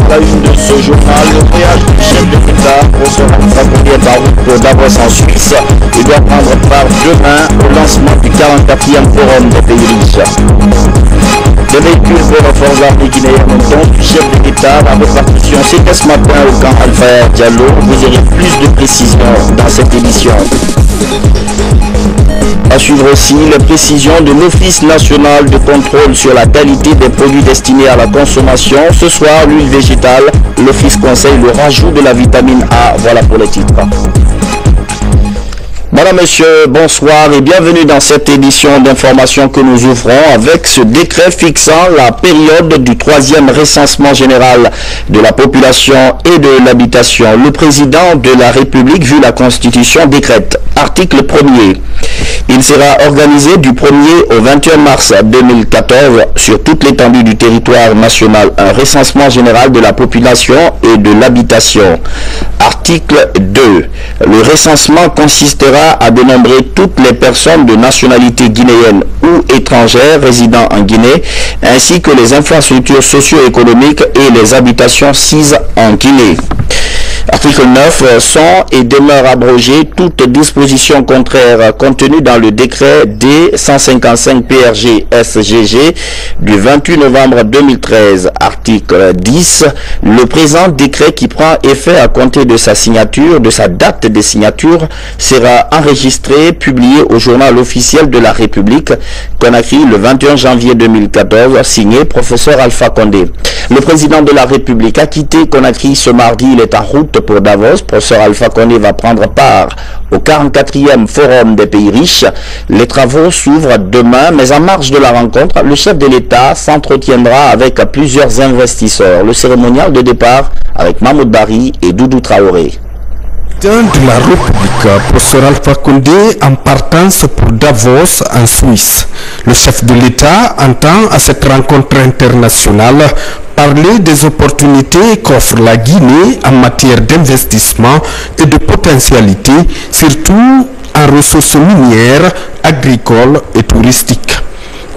la une de ce journal, le voyage du chef de l'État pour se rendre par route pour Davos en Suisse. Il doit prendre part demain au lancement du 44e forum des pays riches. Les véhicules pour la force armée guinéenne ont donc du chef de l'État. La répartition, c'était ce matin au camp Alpha Diallo. Vous aurez plus de précisions dans cette édition. À suivre aussi les précisions de l'Office national de contrôle sur la qualité des produits destinés à la consommation. Ce soir, l'huile végétale, l'Office conseille le rajout de la vitamine A. Voilà pour les titres. Madame, Monsieur, bonsoir et bienvenue dans cette édition d'information que nous ouvrons avec ce décret fixant la période du 3e recensement général de la population et de l'habitation. Le président de la République, vu la Constitution, décrète. Article 1er. Il sera organisé du 1er au 21 mars 2014 sur toute l'étendue du territoire national un recensement général de la population et de l'habitation. Article 2. Le recensement consistera à dénombrer toutes les personnes de nationalité guinéenne ou étrangère résidant en Guinée, ainsi que les infrastructures socio-économiques et les habitations sises en Guinée. Article 9. Sont et demeurent abrogées toutes dispositions contraires contenues dans le décret D155 PRG SGG du 28 novembre 2013. Article 10. Le présent décret qui prend effet à compter de sa signature, de sa date de signature, sera enregistré, publié au journal officiel de la République, Conakry, le 21 janvier 2014, signé professeur Alpha Condé. Le président de la République a quitté Conakry ce mardi. Il est en route pour Davos. Professeur Alpha Condé va prendre part au 44e forum des pays riches. Les travaux s'ouvrent demain, mais en marge de la rencontre, le chef de l'État s'entretiendra avec plusieurs investisseurs. Le cérémonial de départ avec Mahmoud Bari et Doudou Traoré. De la République, professeur Alpha Condé en partance pour Davos en Suisse. Le chef de l'État entend à cette rencontre internationale parler des opportunités qu'offre la Guinée en matière d'investissement et de potentialité, surtout en ressources minières, agricoles et touristiques.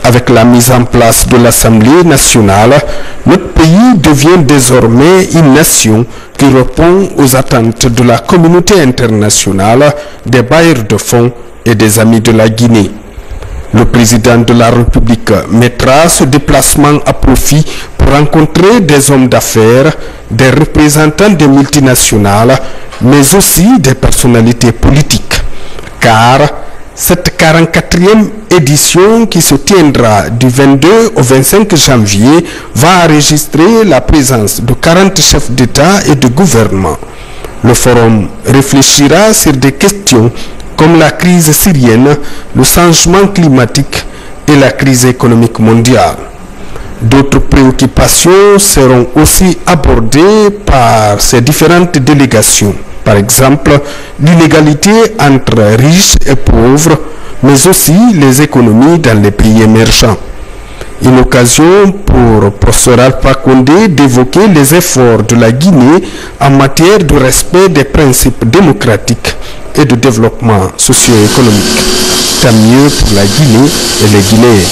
Avec la mise en place de l'Assemblée nationale, notre pays devient désormais une nation qui répond aux attentes de la communauté internationale, des bailleurs de fonds et des amis de la Guinée. Le président de la République mettra ce déplacement à profit pour rencontrer des hommes d'affaires, des représentants des multinationales, mais aussi des personnalités politiques. Car cette 44e édition qui se tiendra du 22 au 25 janvier va enregistrer la présence de 40 chefs d'État et de gouvernement. Le forum réfléchira sur des questions comme la crise syrienne, le changement climatique et la crise économique mondiale. D'autres préoccupations seront aussi abordées par ces différentes délégations. Par exemple, l'inégalité entre riches et pauvres, mais aussi les économies dans les pays émergents. Une occasion pour professeur Alpha Condé d'évoquer les efforts de la Guinée en matière de respect des principes démocratiques et de développement socio-économique. Tant mieux pour la Guinée et les Guinéens.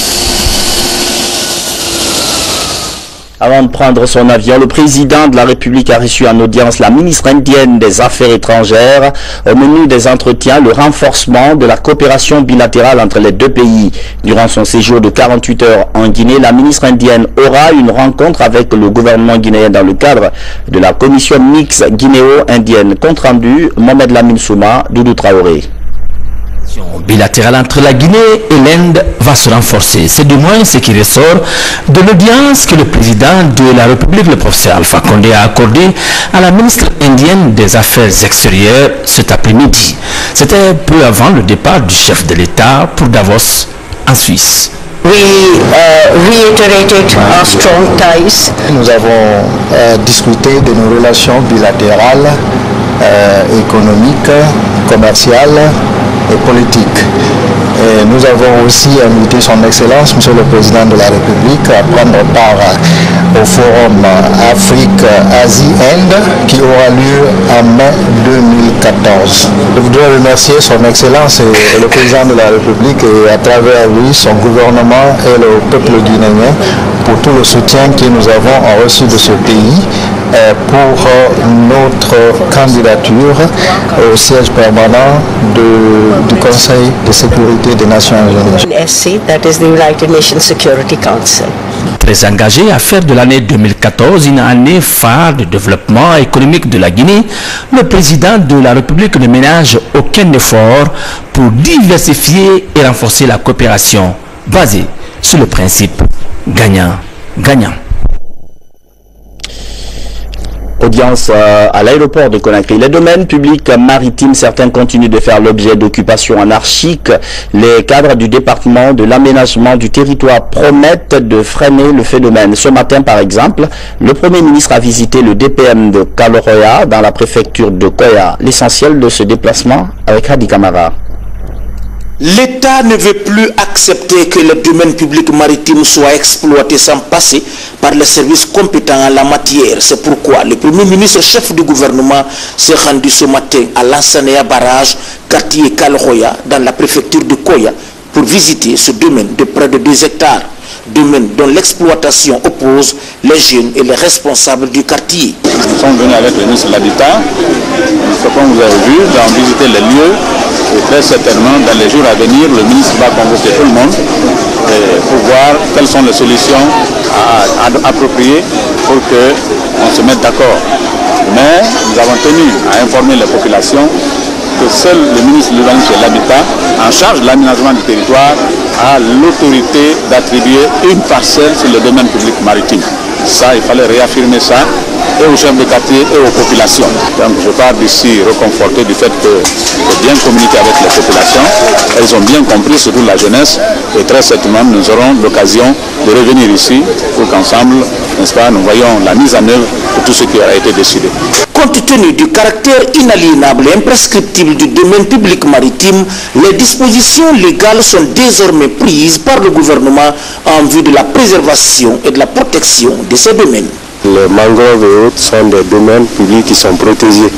Avant de prendre son avion, le président de la République a reçu en audience la ministre indienne des Affaires étrangères. Au menu des entretiens, le renforcement de la coopération bilatérale entre les deux pays. Durant son séjour de 48 heures en Guinée, la ministre indienne aura une rencontre avec le gouvernement guinéen dans le cadre de la commission mixte guinéo-indienne. Compte rendu, Mohamed Lamine Souma, Doudou Traoré. Bilatérale entre la Guinée et l'Inde va se renforcer. C'est du moins ce qui ressort de l'audience que le président de la République, le professeur Alpha Condé, a accordée à la ministre indienne des Affaires extérieures cet après-midi. C'était peu avant le départ du chef de l'État pour Davos en Suisse. We reiterated our strong ties. Nous avons discuté de nos relations bilatérales, économiques, commerciales et politique. Et nous avons aussi invité son Excellence, Monsieur le Président de la République, à prendre part au forum Afrique-Asie-Inde qui aura lieu en mai 2014. Je voudrais remercier son Excellence et le Président de la République et à travers lui son gouvernement et le peuple guinéen pour tout le soutien que nous avons reçu de ce pays pour notre candidature au siège permanent du Conseil de sécurité des Nations Unies. NSC, that is the United Nations Security Council. Très engagé à faire de l'année 2014 une année phare de développement économique de la Guinée, le président de la République ne ménage aucun effort pour diversifier et renforcer la coopération basée sur le principe gagnant-gagnant. Audience à l'aéroport de Conakry. Les domaines publics maritimes, certains continuent de faire l'objet d'occupations anarchiques. Les cadres du département de l'aménagement du territoire promettent de freiner le phénomène. Ce matin, par exemple, le Premier ministre a visité le DPM de Kaloroya dans la préfecture de Koya. L'essentiel de ce déplacement avec Hadi Kamara. L'État ne veut plus accepter que les domaines publics maritimes soient exploités sans passer par les services compétents en la matière. C'est pourquoi le Premier ministre chef du gouvernement s'est rendu ce matin à l'Ansanea Barrage, quartier Kaloroya, dans la préfecture de Koya, pour visiter ce domaine de près de 2 hectares. Domaine dont l'exploitation oppose les jeunes et les responsables du quartier. Nous sommes venus avec le ministre de l'Habitat, comme vous avez vu, nous avons visité les lieux et très certainement dans les jours à venir, le ministre va convoquer tout le monde pour voir quelles sont les solutions appropriées pour qu'on se mette d'accord. Mais nous avons tenu à informer les populations que seul le ministre de l'Habitat, en charge de l'aménagement du territoire, a l'autorité d'attribuer une parcelle sur le domaine public maritime. Ça, il fallait réaffirmer ça, et aux chefs de quartier et aux populations. Donc je pars d'ici reconforté du fait que bien communiquer avec les populations, elles ont bien compris, surtout la jeunesse, et très certainement nous aurons l'occasion de revenir ici pour qu'ensemble, n'est-ce pas, nous voyons la mise en œuvre de tout ce qui aura été décidé. Compte tenu du caractère inaliénable et imprescriptible du domaine public maritime, les dispositions légales sont désormais prises par le gouvernement en vue de la préservation et de la protection de ces domaines. Les mangroves et autres sont des domaines publics qui sont protégés.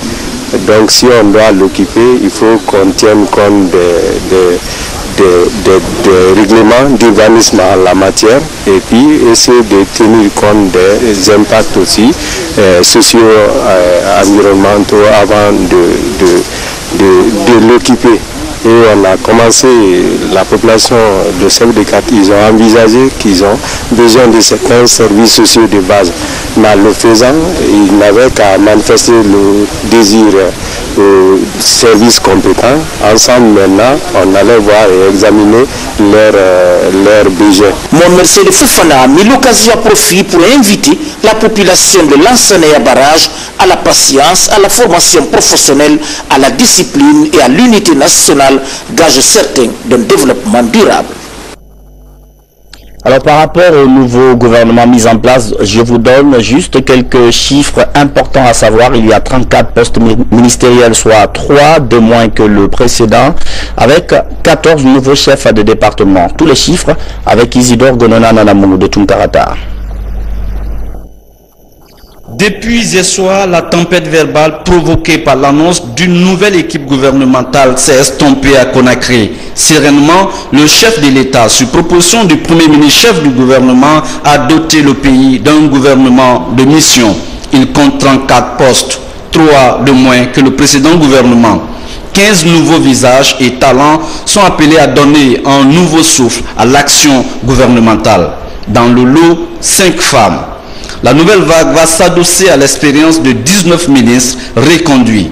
Donc si on doit l'occuper, il faut qu'on tienne compte des règlements d'urbanisme en la matière et puis essayer de tenir compte des impacts aussi socio-environnementaux avant de l'occuper. Et on a commencé, la population de chefs de quartier, ils ont envisagé qu'ils ont besoin de certains services sociaux de base. Mais en le faisant, ils n'avaient qu'à manifester le désir aux services compétents. Ensemble maintenant, on allait voir et examiner leurs budgets. Mon Mercedes Fofana a mis l'occasion à profit pour inviter la population de l'Ansanea Barrage à la patience, à la formation professionnelle, à la discipline et à l'unité nationale, gage certain d'un développement durable. Alors par rapport au nouveau gouvernement mis en place, je vous donne juste quelques chiffres importants à savoir. Il y a 34 postes ministériels, soit 3 de moins que le précédent, avec 14 nouveaux chefs de département. Tous les chiffres avec Isidore Gonona Nanamono de Tunkarata. Depuis hier soir, la tempête verbale provoquée par l'annonce d'une nouvelle équipe gouvernementale s'est estompée à Conakry. Sereinement, le chef de l'État, sur proposition du Premier ministre chef du gouvernement, a doté le pays d'un gouvernement de mission. Il compte 34 postes, 3 de moins que le précédent gouvernement. 15 nouveaux visages et talents sont appelés à donner un nouveau souffle à l'action gouvernementale. Dans le lot, 5 femmes. La nouvelle vague va s'adosser à l'expérience de 19 ministres reconduits.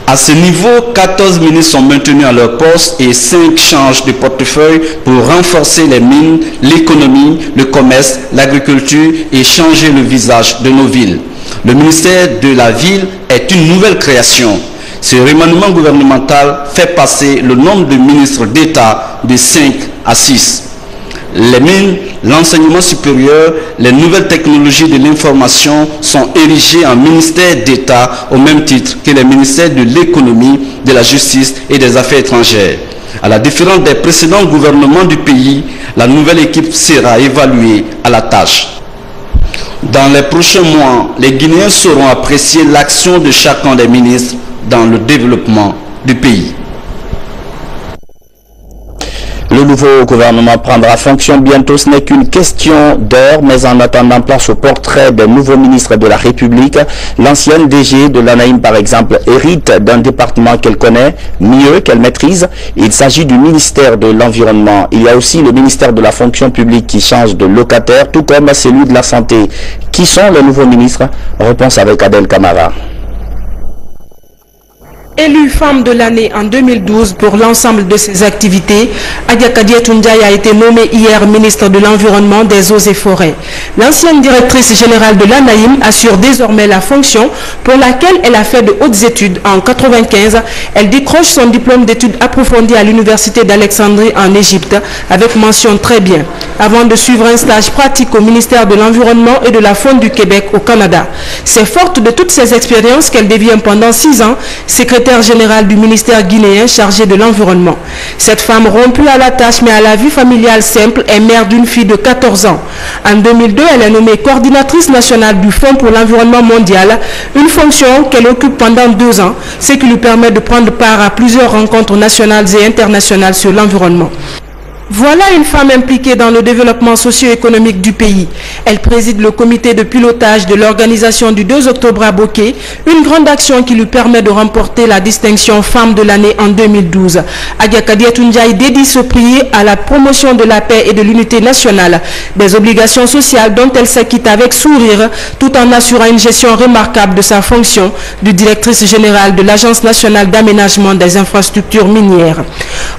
À ce niveau, 14 ministres sont maintenus à leur poste et 5 changent de portefeuille pour renforcer les mines, l'économie, le commerce, l'agriculture et changer le visage de nos villes. Le ministère de la Ville est une nouvelle création. Ce remaniement gouvernemental fait passer le nombre de ministres d'État de 5 à 6. Les mines, l'enseignement supérieur, les nouvelles technologies de l'information sont érigées en ministères d'État au même titre que les ministères de l'économie, de la justice et des affaires étrangères. À la différence des précédents gouvernements du pays, la nouvelle équipe sera évaluée à la tâche. Dans les prochains mois, les Guinéens sauront apprécier l'action de chacun des ministres dans le développement du pays. Le nouveau gouvernement prendra fonction bientôt, ce n'est qu'une question d'heure, mais en attendant, place au portrait des nouveaux ministres de la République. L'ancienne DG de l'ANAIM, par exemple, hérite d'un département qu'elle connaît mieux, qu'elle maîtrise. Il s'agit du ministère de l'Environnement. Il y a aussi le ministère de la Fonction publique qui change de locataire, tout comme celui de la Santé. Qui sont les nouveaux ministres? Réponse avec Adèle Camara. Élue femme de l'année en 2012 pour l'ensemble de ses activités, Adja Kadiatou Ndiaye a été nommée hier ministre de l'Environnement, des Eaux et Forêts. L'ancienne directrice générale de l'ANAIM assure désormais la fonction pour laquelle elle a fait de hautes études. En 1995, elle décroche son diplôme d'études approfondies à l'université d'Alexandrie en Égypte avec mention très bien, avant de suivre un stage pratique au ministère de l'Environnement et de la Faune du Québec au Canada. C'est forte de toutes ces expériences qu'elle devient pendant 6 ans secrétaire général du ministère guinéen chargé de l'environnement. Cette femme rompue à la tâche mais à la vie familiale simple est mère d'une fille de 14 ans. En 2002, elle est nommée coordinatrice nationale du Fonds pour l'environnement mondial, une fonction qu'elle occupe pendant 2 ans, ce qui lui permet de prendre part à plusieurs rencontres nationales et internationales sur l'environnement. Voilà une femme impliquée dans le développement socio-économique du pays. Elle préside le comité de pilotage de l'organisation du 2 octobre à Boké, une grande action qui lui permet de remporter la distinction femme de l'année en 2012. Adja Kadiatou Ndiaye dédie ce prix à la promotion de la paix et de l'unité nationale, des obligations sociales dont elle s'acquitte avec sourire, tout en assurant une gestion remarquable de sa fonction de directrice générale de l'Agence nationale d'aménagement des infrastructures minières.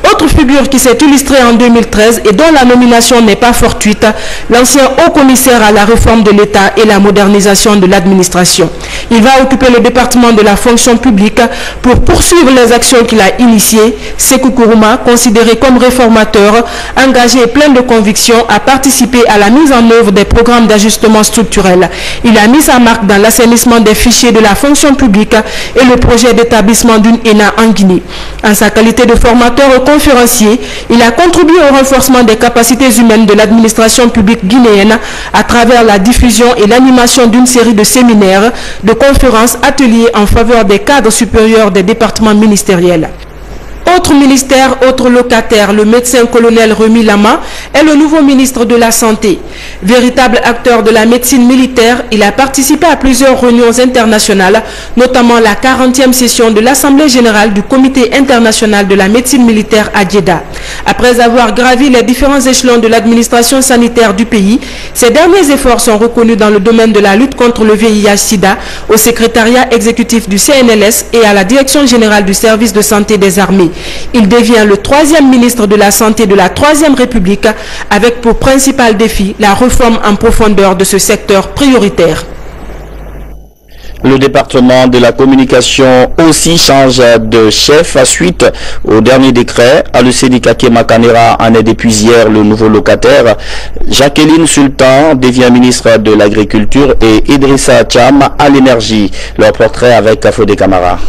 Autre figure qui s'est illustrée en 2013 et dont la nomination n'est pas fortuite, l'ancien haut-commissaire à la réforme de l'État et la modernisation de l'administration. Il va occuper le département de la fonction publique pour poursuivre les actions qu'il a initiées. Sékou Kourouma, considéré comme réformateur, engagé et plein de conviction, a participé à la mise en œuvre des programmes d'ajustement structurel. Il a mis sa marque dans l'assainissement des fichiers de la fonction publique et le projet d'établissement d'une ENA en Guinée. En sa qualité de formateur et conférencier, il a contribué au renforcement des capacités humaines de l'administration publique guinéenne à travers la diffusion et l'animation d'une série de séminaires, de conférences, ateliers en faveur des cadres supérieurs des départements ministériels. Autre ministère, autre locataire, le médecin-colonel Remi Lama est le nouveau ministre de la Santé. Véritable acteur de la médecine militaire, il a participé à plusieurs réunions internationales, notamment la 40e session de l'Assemblée générale du Comité international de la médecine militaire à Djeddah. Après avoir gravi les différents échelons de l'administration sanitaire du pays, ses derniers efforts sont reconnus dans le domaine de la lutte contre le VIH-Sida, au secrétariat exécutif du CNLS et à la direction générale du service de santé des armées. Il devient le 3e ministre de la Santé de la 3e République avec pour principal défi la réforme en profondeur de ce secteur prioritaire. Le département de la communication aussi change de chef suite au dernier décret. Aluseni Kake Makanera en est depuis hier le nouveau locataire. Jacqueline Sultan devient ministre de l'Agriculture et Idrissa Cham à l'énergie. Leur portrait avec Fodé Camara.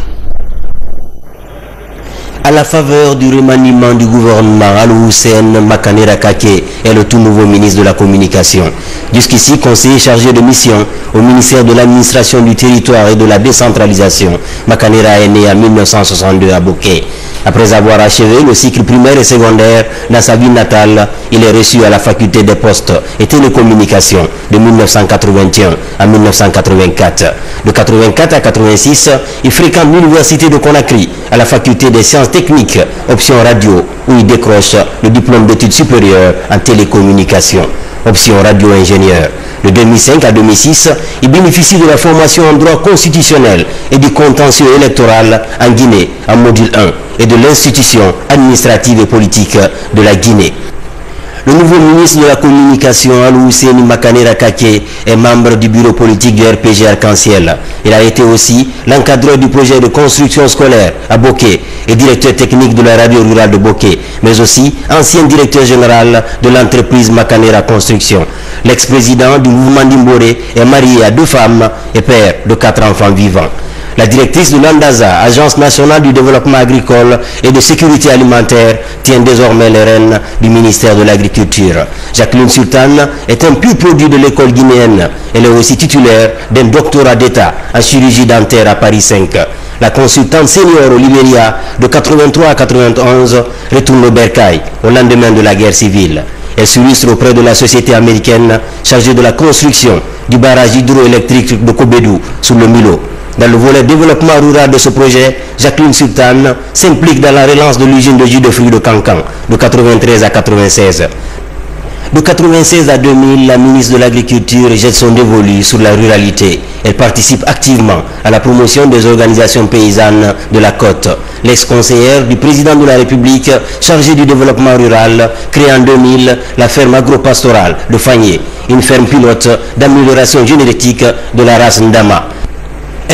À la faveur du remaniement du gouvernement, Al-Hussein Makanera Kake est le tout nouveau ministre de la Communication. Jusqu'ici conseiller chargé de mission au ministère de l'Administration du Territoire et de la Décentralisation, Makanera est né en 1962 à Boké. Après avoir achevé le cycle primaire et secondaire dans sa ville natale, il est reçu à la faculté des postes et télécommunications de 1981 à 1984. De 84 à 86, il fréquente l'université de Conakry à la faculté des sciences techniques, option radio, où il décroche le diplôme d'études supérieures en télécommunications, option radio-ingénieur. De 2005 à 2006, il bénéficie de la formation en droit constitutionnel et du contentieux électoral en Guinée, en module 1, et de l'institution administrative et politique de la Guinée. Le nouveau ministre de la Communication, Al-Hussein Makanera Kake, est membre du bureau politique du RPG Arc-en-Ciel. Il a été aussi l'encadreur du projet de construction scolaire à Boké et directeur technique de la radio rurale de Boké, mais aussi ancien directeur général de l'entreprise Makanera Construction. L'ex-président du mouvement d'Imboré est marié à 2 femmes et père de 4 enfants vivants. La directrice de l'ANDASA, Agence nationale du développement agricole et de sécurité alimentaire, tient désormais les rênes du ministère de l'Agriculture. Jacqueline Sultan est un pur produit de l'école guinéenne. Elle est aussi titulaire d'un doctorat d'État en chirurgie dentaire à Paris 5. La consultante senior au Libéria de 83 à 91 retourne au Bercail au lendemain de la guerre civile. Elle s'illustre auprès de la société américaine chargée de la construction du barrage hydroélectrique de Kobedou sur le Milo. Dans le volet développement rural de ce projet, Jacqueline Sultan s'implique dans la relance de l'usine de jus de fruits de Cancan de 93 à 96. De 96 à 2000, la ministre de l'Agriculture jette son dévolu sur la ruralité. Elle participe activement à la promotion des organisations paysannes de la côte. L'ex-conseillère du président de la République chargée du développement rural crée en 2000 la ferme agro-pastorale de Fagné, une ferme pilote d'amélioration génétique de la race Ndama.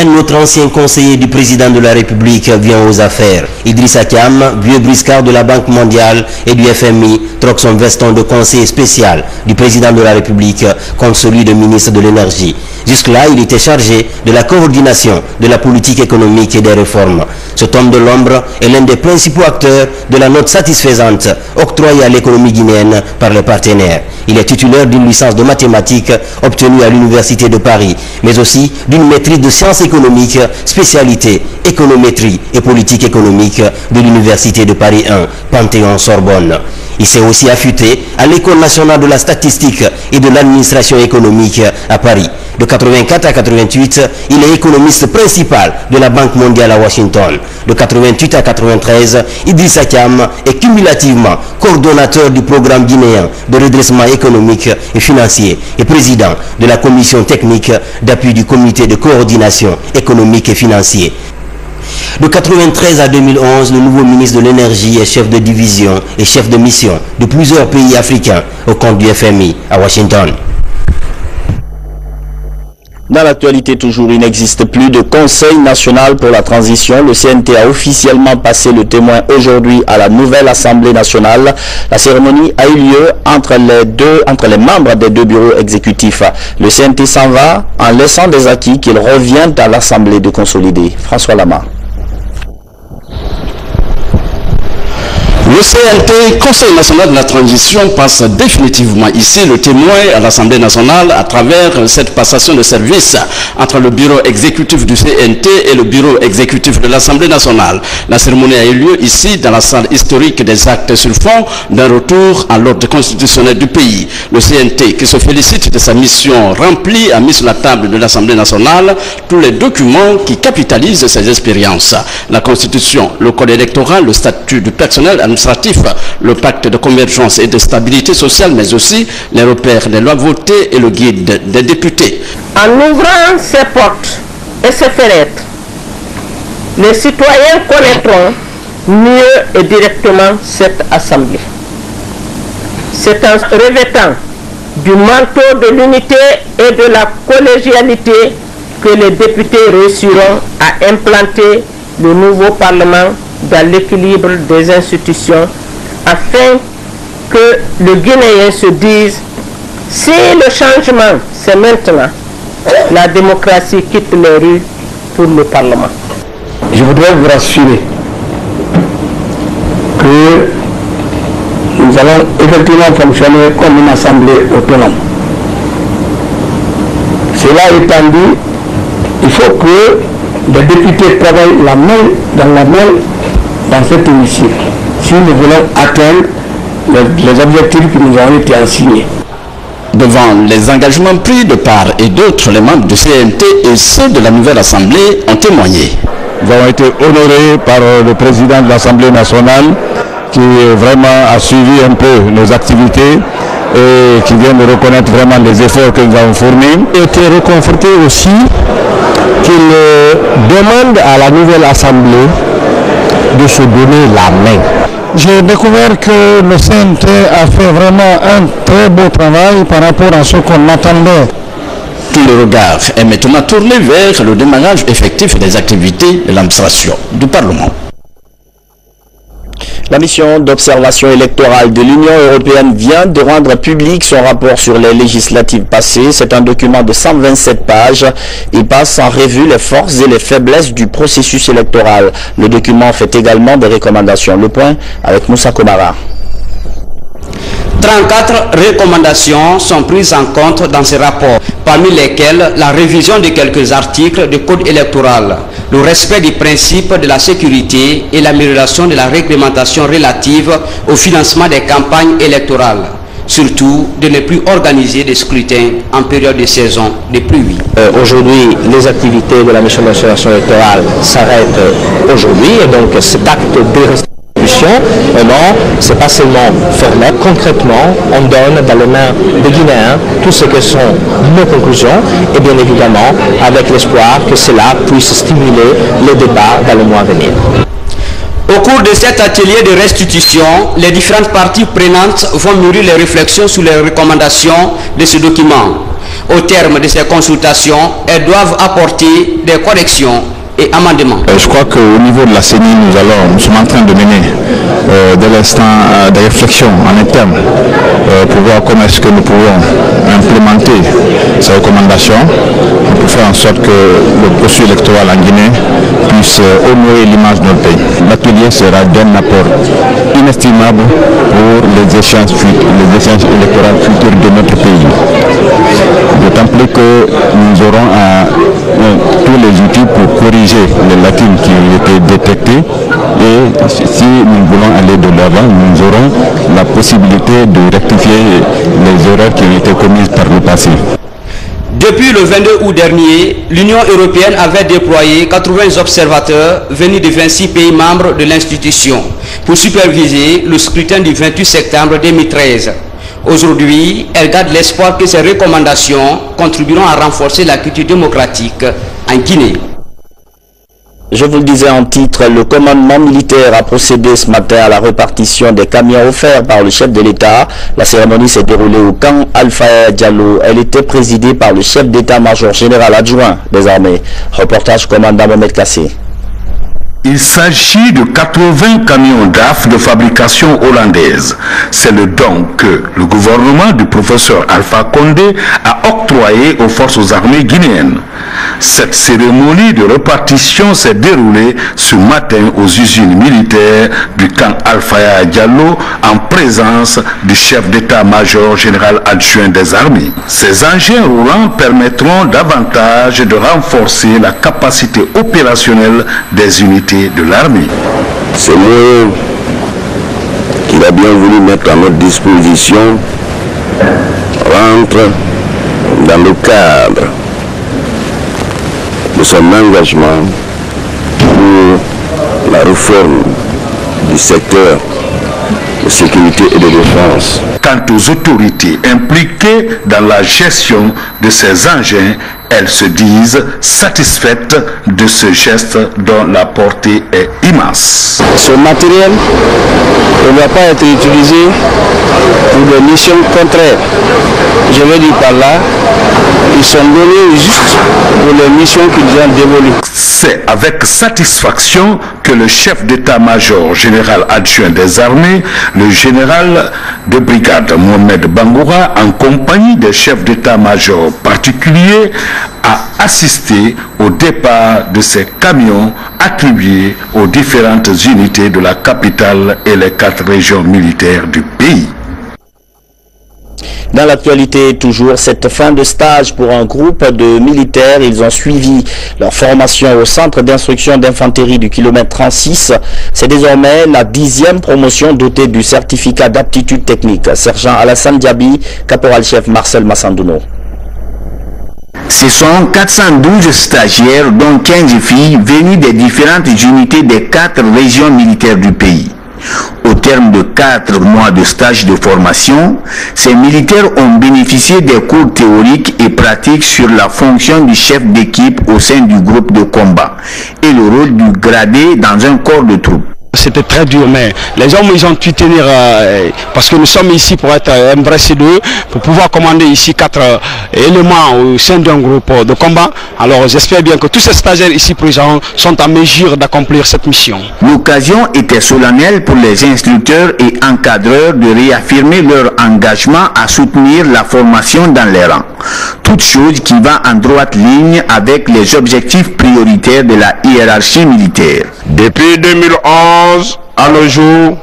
Un autre ancien conseiller du président de la République vient aux affaires. Idrissa Thiam, vieux briscard de la Banque mondiale et du FMI, troque son veston de conseiller spécial du président de la République contre celui de ministre de l'énergie. Jusque-là, il était chargé de la coordination de la politique économique et des réformes. Cet homme de l'ombre est l'un des principaux acteurs de la note satisfaisante octroyée à l'économie guinéenne par les partenaires. Il est titulaire d'une licence de mathématiques obtenue à l'Université de Paris, mais aussi d'une maîtrise de sciences économiques, spécialité économétrie et politique économique de l'Université de Paris 1, Panthéon-Sorbonne. Il s'est aussi affûté à l'École nationale de la statistique et de l'administration économique à Paris. De 84 à 88, il est économiste principal de la Banque mondiale à Washington. De 88 à 93, Idrissa Thiam est cumulativement coordonnateur du programme guinéen de redressement économique et financier et président de la commission technique d'appui du comité de coordination économique et financier. De 93 à 2011, le nouveau ministre de l'énergie est chef de division et chef de mission de plusieurs pays africains au compte du FMI à Washington. Dans l'actualité toujours, il n'existe plus de Conseil national pour la transition. Le CNT a officiellement passé le témoin aujourd'hui à la nouvelle Assemblée nationale. La cérémonie a eu lieu entre les membres des deux bureaux exécutifs. Le CNT s'en va en laissant des acquis qu'il revient à l'Assemblée de consolider. François Lama. Le CNT, Conseil national de la transition, passe définitivement ici le témoin à l'Assemblée nationale à travers cette passation de service entre le bureau exécutif du CNT et le bureau exécutif de l'Assemblée nationale. La cérémonie a eu lieu ici dans la salle historique des actes sur fond d'un retour à l'ordre constitutionnel du pays. Le CNT, qui se félicite de sa mission remplie, a mis sur la table de l'Assemblée nationale tous les documents qui capitalisent ses expériences. La Constitution, le code électoral, le statut du personnel administratif, le pacte de convergence et de stabilité sociale, mais aussi les repères des lois votées et le guide des députés. En ouvrant ces portes et ces fenêtres, les citoyens connaîtront mieux et directement cette Assemblée. C'est en revêtant du manteau de l'unité et de la collégialité que les députés réussiront à implanter le nouveau Parlement dans l'équilibre des institutions afin que le Guinéen se dise si le changement c'est maintenant, la démocratie quitte les rues pour le Parlement. Je voudrais vous rassurer que nous allons effectivement fonctionner comme une assemblée autonome. Cela étant dit, il faut que les députés travaillent la main dans la main dans cet hémicycle, si nous voulons atteindre les objectifs qui nous ont été assignés. Devant les engagements pris de part et d'autre, les membres du CNT et ceux de la nouvelle Assemblée ont témoigné. Nous avons été honorés par le président de l'Assemblée nationale qui vraiment a suivi un peu nos activités et qui vient de reconnaître vraiment les efforts que nous avons fournis. J'ai été réconforté aussi qu'il demande à la nouvelle Assemblée de se donner la main. J'ai découvert que le CNT a fait vraiment un très beau travail par rapport à ce qu'on attendait. Tout le regard est maintenant tourné vers le démarrage effectif des activités de l'administration du Parlement. La mission d'observation électorale de l'Union européenne vient de rendre public son rapport sur les législatives passées. C'est un document de 127 pages. Il passe en revue les forces et les faiblesses du processus électoral. Le document fait également des recommandations. Le point avec Moussa Komara. 34 recommandations sont prises en compte dans ce rapport, parmi lesquelles la révision de quelques articles du Code électoral. le respect des principes de la sécurité et l'amélioration de la réglementation relative au financement des campagnes électorales. Surtout de ne plus organiser des scrutins en période de saison de pluie. Aujourd'hui, les activités de la mission d'observation électorale s'arrêtent aujourd'hui et donc cet acte de restitution, c'est pas seulement formel, concrètement, on donne dans les mains des Guinéens tout ce que sont nos conclusions et bien évidemment avec l'espoir que cela puisse stimuler le débat dans le mois à venir. Au cours de cet atelier de restitution, les différentes parties prenantes vont mûrir les réflexions sur les recommandations de ce document. Au terme de ces consultations, elles doivent apporter des corrections et amendements. Je crois qu'au niveau de la CENI, nous sommes en train de mener dès l'instant des réflexions en interne pour voir comment est-ce que nous pouvons implémenter ces recommandations pour faire en sorte que le processus électoral en Guinée puisse honorer l'image de notre pays. L'atelier sera d'un apport inestimable pour les échéances électorales futures de notre pays. D'autant plus que nous aurons tous les outils pour corriger les lacunes qui ont été détectées et si nous voulons aller de l'avant, nous aurons la possibilité de rectifier les erreurs qui ont été commises par le passé. Depuis le 22 août dernier, l'Union européenne avait déployé 80 observateurs venus de 26 pays membres de l'institution pour superviser le scrutin du 28 septembre 2013. Aujourd'hui, elle garde l'espoir que ces recommandations contribueront à renforcer la culture démocratique en Guinée. Je vous le disais en titre, le commandement militaire a procédé ce matin à la répartition des camions offerts par le chef de l'État. La cérémonie s'est déroulée au camp Alpha Diallo. Elle était présidée par le chef d'état-major général adjoint des armées. Reportage commandant Mohamed Kassé. Il s'agit de 80 camions DAF de fabrication hollandaise. C'est le don que le gouvernement du professeur Alpha Condé a octroyé aux forces armées guinéennes. Cette cérémonie de répartition s'est déroulée ce matin aux usines militaires du camp Alpha Diallo en présence du chef d'état-major général adjoint des armées. Ces engins roulants permettront davantage de renforcer la capacité opérationnelle des unités de l'armée. Ces moyens qu'il a bien voulu mettre à notre disposition rentrent dans le cadre de son engagement pour la réforme du secteur de sécurité et de défense. Quant aux autorités impliquées dans la gestion de ces engins, elles se disent satisfaites de ce geste dont la portée est immense. Ce matériel ne va pas être utilisé pour des missions contraires. Je veux dire par là, ils sont donnés juste pour les missions qu'ils ont dévolues. C'est avec satisfaction que le chef d'état-major général adjoint des armées, le général de brigade Mohamed Bangoura, en compagnie des chefs d'état-major particuliers, a assisté au départ de ces camions attribués aux différentes unités de la capitale et les 4 régions militaires du pays. Dans l'actualité, toujours cette fin de stage pour un groupe de militaires. Ils ont suivi leur formation au centre d'instruction d'infanterie du kilomètre 36. C'est désormais la 10e promotion dotée du certificat d'aptitude technique. Sergent Alassane Diaby, caporal-chef Marcel Massandouno. Ce sont 412 stagiaires, dont 15 filles, venues des différentes unités des 4 régions militaires du pays. Au terme de 4 mois de stage de formation, ces militaires ont bénéficié des cours théoriques et pratiques sur la fonction du chef d'équipe au sein du groupe de combat et le rôle du gradé dans un corps de troupe. C'était très dur, mais les hommes, ils ont pu tenir, parce que nous sommes ici pour être un vrai C2, pour pouvoir commander ici 4 éléments au sein d'un groupe de combat. Alors j'espère bien que tous ces stagiaires ici présents sont en mesure d'accomplir cette mission. L'occasion était solennelle pour les instructeurs et encadreurs de réaffirmer leur engagement à soutenir la formation dans les rangs. Toute chose qui va en droite ligne avec les objectifs prioritaires de la hiérarchie militaire. Depuis 2011 à nos jours,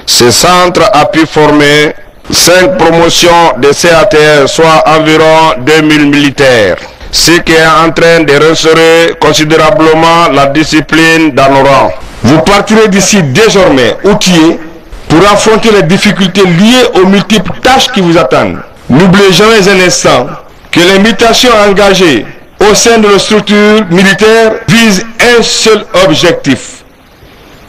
ce centre a pu former 5 promotions de CATR, soit environ 2000 militaires. ce qui est en train de resserrer considérablement la discipline dans nos rangs. Vous partirez d'ici désormais outillés pour affronter les difficultés liées aux multiples tâches qui vous attendent. N'oubliez jamais un instant que les mutations engagées au sein de nos structures militaires visent un seul objectif,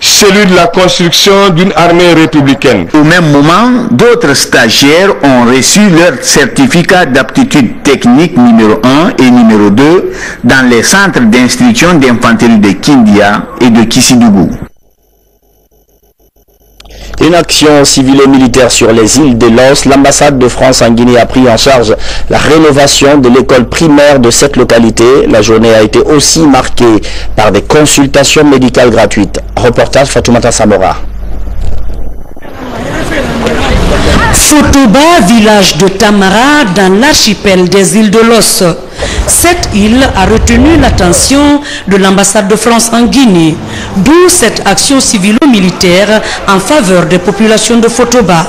celui de la construction d'une armée républicaine. Au même moment, d'autres stagiaires ont reçu leur certificat d'aptitude technique numéro 1 et numéro 2 dans les centres d'instruction d'infanterie de Kindia et de Kissidougou. Une action civilo-militaire sur les îles de Los. L'ambassade de France en Guinée a pris en charge la rénovation de l'école primaire de cette localité. La journée a été aussi marquée par des consultations médicales gratuites. Reportage Fatoumata Samora. Fotoba, village de Tamara, dans l'archipel des îles de Los. Cette île a retenu l'attention de l'ambassade de France en Guinée, d'où cette action civilo-militaire en faveur des populations de Fotoba.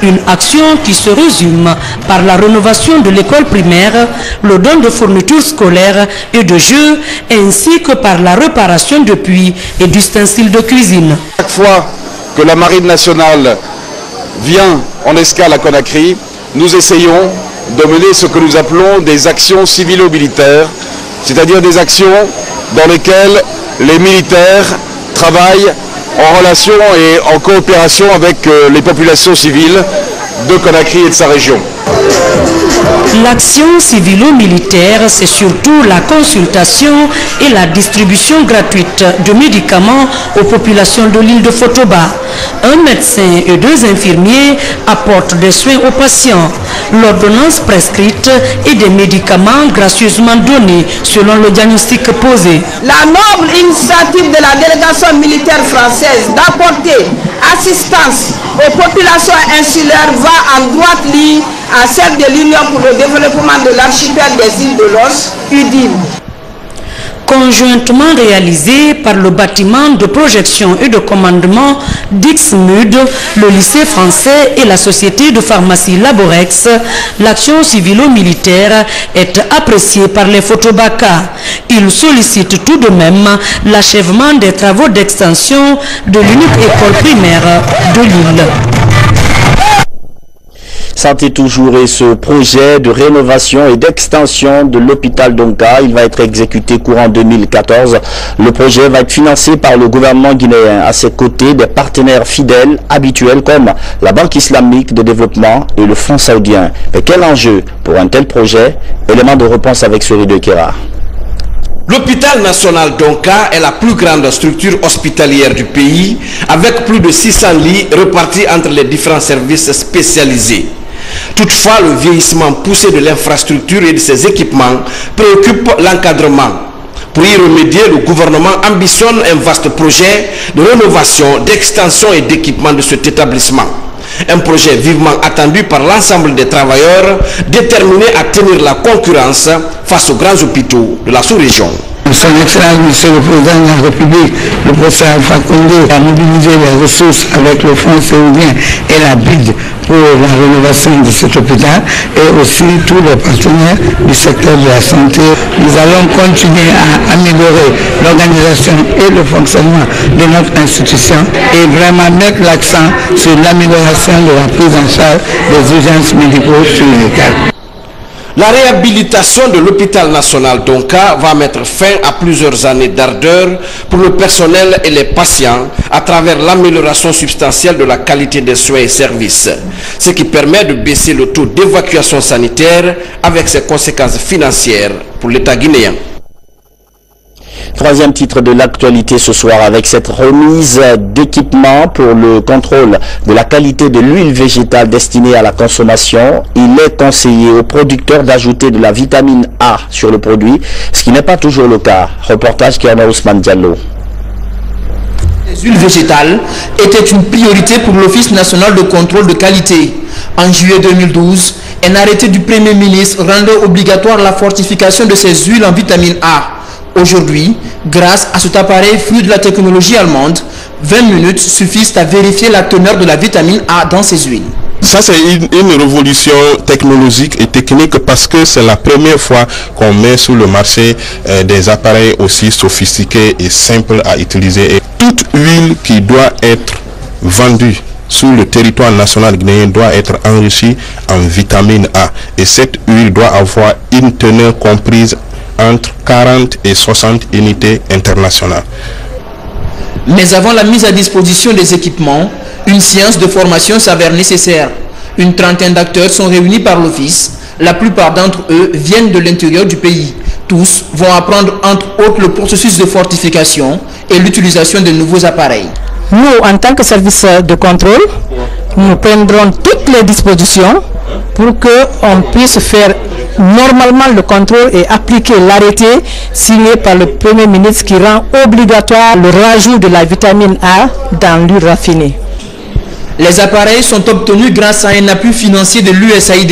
Une action qui se résume par la rénovation de l'école primaire, le don de fournitures scolaires et de jeux, ainsi que par la réparation de puits et d'ustensiles de cuisine. Chaque fois que la marine nationale vient en escale à Conakry, nous essayons de mener ce que nous appelons des actions civilo-militaires, c'est-à-dire des actions dans lesquelles les militaires travaillent en relation et en coopération avec les populations civiles de Conakry et de sa région. L'action civilo-militaire, c'est surtout la consultation et la distribution gratuite de médicaments aux populations de l'île de Fotoba. Un médecin et 2 infirmiers apportent des soins aux patients. L'ordonnance prescrite et des médicaments gracieusement donnés selon le diagnostic posé. La noble initiative de la délégation militaire française d'apporter assistance aux populations insulaires va en droite ligne à celle de l'Union pour le développement de l'archipel des îles de Los, UDIL. Conjointement réalisé par le bâtiment de projection et de commandement d'Ixmude, le lycée français et la société de pharmacie Laborex, l'action civilo-militaire est appréciée par les Fotobakas. Ils sollicitent tout de même l'achèvement des travaux d'extension de l'unique école primaire de l'île. Santé toujours et ce projet de rénovation et d'extension de l'hôpital d'Onka, il va être exécuté courant 2014. Le projet va être financé par le gouvernement guinéen. À ses côtés, des partenaires fidèles, habituels comme la Banque islamique de développement et le Fonds saoudien. Mais quel enjeu pour un tel projet? Élément de réponse avec Suri de Kera. L'hôpital national d'Onka est la plus grande structure hospitalière du pays, avec plus de 600 lits repartis entre les différents services spécialisés. Toutefois, le vieillissement poussé de l'infrastructure et de ses équipements préoccupe l'encadrement. Pour y remédier, le gouvernement ambitionne un vaste projet de rénovation, d'extension et d'équipement de cet établissement. Un projet vivement attendu par l'ensemble des travailleurs, déterminés à tenir la concurrence face aux grands hôpitaux de la sous-région. Son Excellence, Monsieur le Président de la République, le professeur Alpha Condé, a mobilisé les ressources avec le Fonds saoudien et la BID pour la rénovation de cet hôpital et aussi tous les partenaires du secteur de la santé. Nous allons continuer à améliorer l'organisation et le fonctionnement de notre institution et vraiment mettre l'accent sur l'amélioration de la prise en charge des urgences médicaux sur les cas. La réhabilitation de l'hôpital national d'Onka va mettre fin à plusieurs années d'ardeur pour le personnel et les patients à travers l'amélioration substantielle de la qualité des soins et services, ce qui permet de baisser le taux d'évacuation sanitaire avec ses conséquences financières pour l'État guinéen. Troisième titre de l'actualité ce soir avec cette remise d'équipement pour le contrôle de la qualité de l'huile végétale destinée à la consommation. Il est conseillé aux producteurs d'ajouter de la vitamine A sur le produit, ce qui n'est pas toujours le cas. Reportage Kerna Ousmane Diallo. Les huiles végétales étaient une priorité pour l'Office national de contrôle de qualité. En juillet 2012, un arrêté du Premier ministre rendait obligatoire la fortification de ces huiles en vitamine A. Aujourd'hui, grâce à cet appareil fruit de la technologie allemande, 20 minutes suffisent à vérifier la teneur de la vitamine A dans ces huiles. Ça, c'est une révolution technologique et technique parce que c'est la première fois qu'on met sur le marché des appareils aussi sophistiqués et simples à utiliser. Et toute huile qui doit être vendue sur le territoire national guinéen doit être enrichie en vitamine A. Et cette huile doit avoir une teneur comprise entre 40 et 60 unités internationales. Mais avant la mise à disposition des équipements, une séance de formation s'avère nécessaire. Une trentaine d'acteurs sont réunis par l'office. La plupart d'entre eux viennent de l'intérieur du pays. Tous vont apprendre entre autres le processus de fortification et l'utilisation de nouveaux appareils. Nous, en tant que service de contrôle, nous prendrons toutes les dispositions pour qu'on puisse faire normalement le contrôle et appliquer l'arrêté signé par le Premier ministre qui rend obligatoire le rajout de la vitamine A dans l'huile raffinée. Les appareils sont obtenus grâce à un appui financier de l'USAID.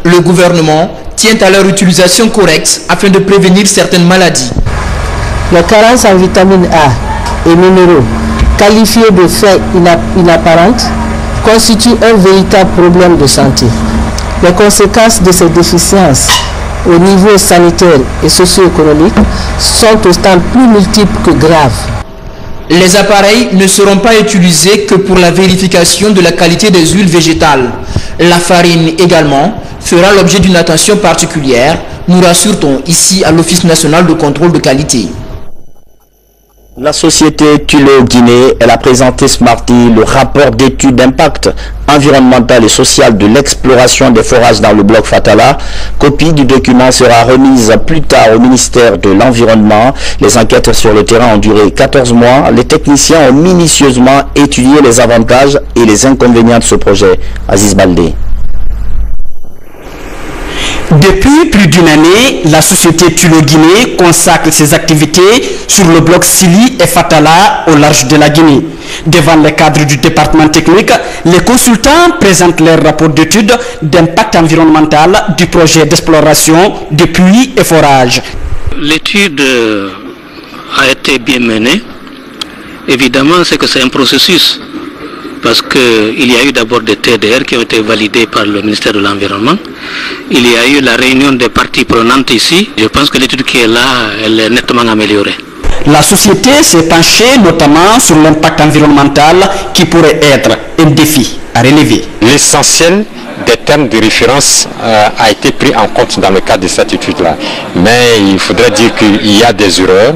Le gouvernement tient à leur utilisation correcte afin de prévenir certaines maladies. La carence en vitamine A et minéraux qualifiés de faits inapparentes constituent un véritable problème de santé. Les conséquences de ces déficiences au niveau sanitaire et socio-économique sont autant plus multiples que graves. Les appareils ne seront pas utilisés que pour la vérification de la qualité des huiles végétales. La farine également fera l'objet d'une attention particulière, nous rassure-t-on ici à l'Office national de contrôle de qualité. La société Tullow Guinée, elle a présenté ce mardi le rapport d'étude d'impact environnemental et social de l'exploration des forages dans le bloc Fatala. Copie du document sera remise plus tard au ministère de l'Environnement. Les enquêtes sur le terrain ont duré 14 mois. Les techniciens ont minutieusement étudié les avantages et les inconvénients de ce projet. Aziz Baldé. Depuis plus d'une année, la société Tullow Guinée consacre ses activités sur le bloc Sili et Fatala au large de la Guinée. Devant les cadres du département technique, les consultants présentent leur rapport d'étude d'impact environnemental du projet d'exploration de puits et forages. L'étude a été bien menée. Évidemment, c'est que c'est un processus parce qu'il y a eu d'abord des TDR qui ont été validés par le ministère de l'Environnement. Il y a eu la réunion des parties prenantes ici. Je pense que l'étude qui est là, elle est nettement améliorée. La société s'est penchée notamment sur l'impact environnemental qui pourrait être un défi à relever. L'essentiel des termes de référence a été pris en compte dans le cadre de cette étude-là. Mais il faudrait dire qu'il y a des erreurs,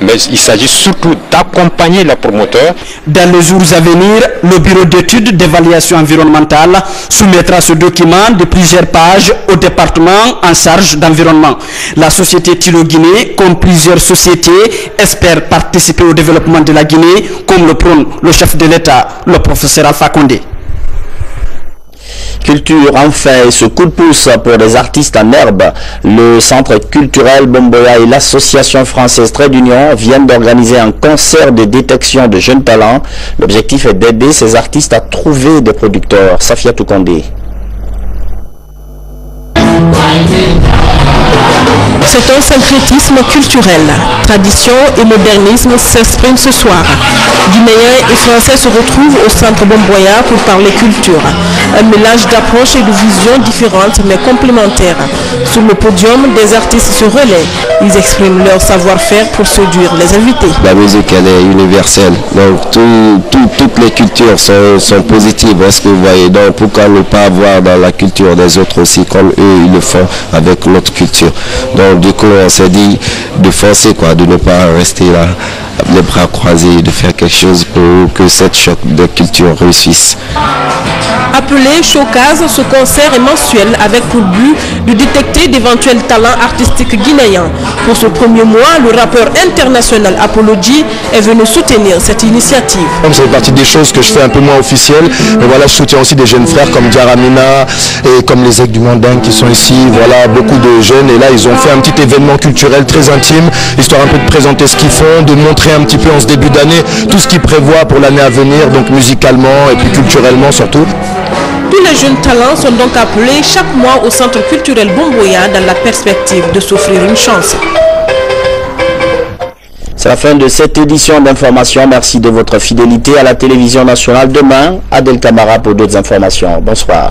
mais il s'agit surtout d'accompagner les promoteurs. Dans les jours à venir, le bureau d'études d'évaluation environnementale soumettra ce document de plusieurs pages au département en charge d'environnement. La société Tullow Guinée, comme plusieurs sociétés, espère participer au développement de la Guinée, comme le prône le chef de l'État, le professeur Alpha Condé. Culture, enfin, ce coup de pouce pour les artistes en herbe. Le centre culturel Bomboya et l'association française Trait d'Union viennent d'organiser un concert de détection de jeunes talents. L'objectif est d'aider ces artistes à trouver des producteurs. Safia Toukondé. C'est un syncrétisme culturel. Tradition et modernisme s'expriment ce soir. Guinéens et Français se retrouvent au centre Bomboya pour parler culture. Un mélange d'approches et de visions différentes mais complémentaires. Sur le podium, des artistes se relaient. Ils expriment leur savoir-faire pour séduire les invités. La musique, elle est universelle. Donc toutes les cultures sont positives. Est-ce que vous voyez? Donc pourquoi ne pas avoir dans la culture des autres aussi comme eux ils le font avec notre culture? Donc du coup on s'est dit de forcer de ne pas rester là les bras croisés, de faire quelque chose pour que cette choc de culture réussisse. Appelé Showcase, ce concert est mensuel avec pour but de détecter d'éventuels talents artistiques guinéens. Pour ce premier mois, le rappeur international Apollo G est venu soutenir cette initiative. Ça fait partie des choses que je fais un peu moins officielles. Mais voilà, je soutiens aussi des jeunes frères comme Diaramina et comme les Aigles du Manding qui sont ici. Voilà, beaucoup de jeunes. Et là, ils ont fait un petit événement culturel très intime, histoire un peu de présenter ce qu'ils font, de montrer un petit peu en ce début d'année tout ce qu'ils prévoient pour l'année à venir, donc musicalement et puis culturellement surtout. Tous les jeunes talents sont donc appelés chaque mois au centre culturel Bomboya dans la perspective de s'offrir une chance. C'est la fin de cette édition d'information. Merci de votre fidélité à la télévision nationale. Demain, Adel Camara pour d'autres informations. Bonsoir.